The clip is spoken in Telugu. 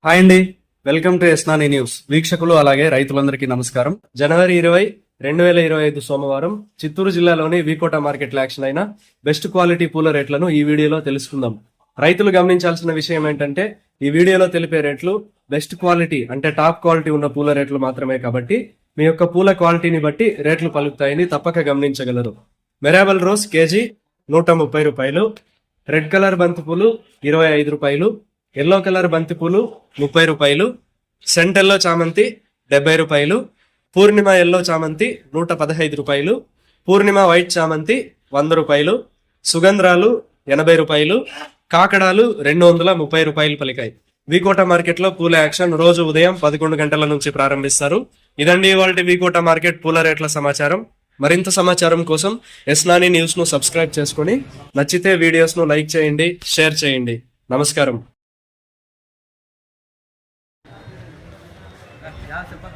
హాయ్ అండి, వెల్కమ్ టు ఎస్నాని న్యూస్. వీక్షకులు అలాగే రైతులందరికీ నమస్కారం. జనవరి 20, 2025 సోమవారం చిత్తూరు జిల్లాలోని వీకోట మార్కెట్లో యాక్షన్ అయిన బెస్ట్ క్వాలిటీ పూల రేట్లను ఈ వీడియోలో తెలుసుకుందాం. రైతులు గమనించాల్సిన విషయం ఏంటంటే, ఈ వీడియోలో తెలిపే రేట్లు బెస్ట్ క్వాలిటీ అంటే టాప్ క్వాలిటీ ఉన్న పూల రేట్లు మాత్రమే కాబట్టి మీ యొక్క పూల క్వాలిటీని బట్టి రేట్లు పలుకుతాయని తప్పక గమనించగలరు. మెరాబల్ రోజ్ కేజీ 130 రూపాయలు, రెడ్ కలర్ బంతి పూలు 25 రూపాయలు, ఎల్లో కలర్ బంతి పూలు 30 రూపాయలు, సెంట్ ఎల్లో చామంతి 70 రూపాయలు, పూర్ణిమ ఎల్లో చామంతి 115 రూపాయలు, పూర్ణిమ వైట్ చామంతి 100 రూపాయలు, సుగంధ్రాలు 80 రూపాయలు, కాకడాలు 230 రూపాయలు పలికాయి. వీకోట మార్కెట్ లో పూల యాక్షన్ రోజు ఉదయం 11 గంటల నుంచి ప్రారంభిస్తారు. ఇదండి ఇవాల్టి వీకోట మార్కెట్ పూల రేట్ల సమాచారం. మరింత సమాచారం కోసం ఎస్నాని న్యూస్ ను సబ్స్క్రైబ్ చేసుకుని నచ్చితే వీడియోస్ ను లైక్ చేయండి, షేర్ చేయండి. నమస్కారం. Ya sepa.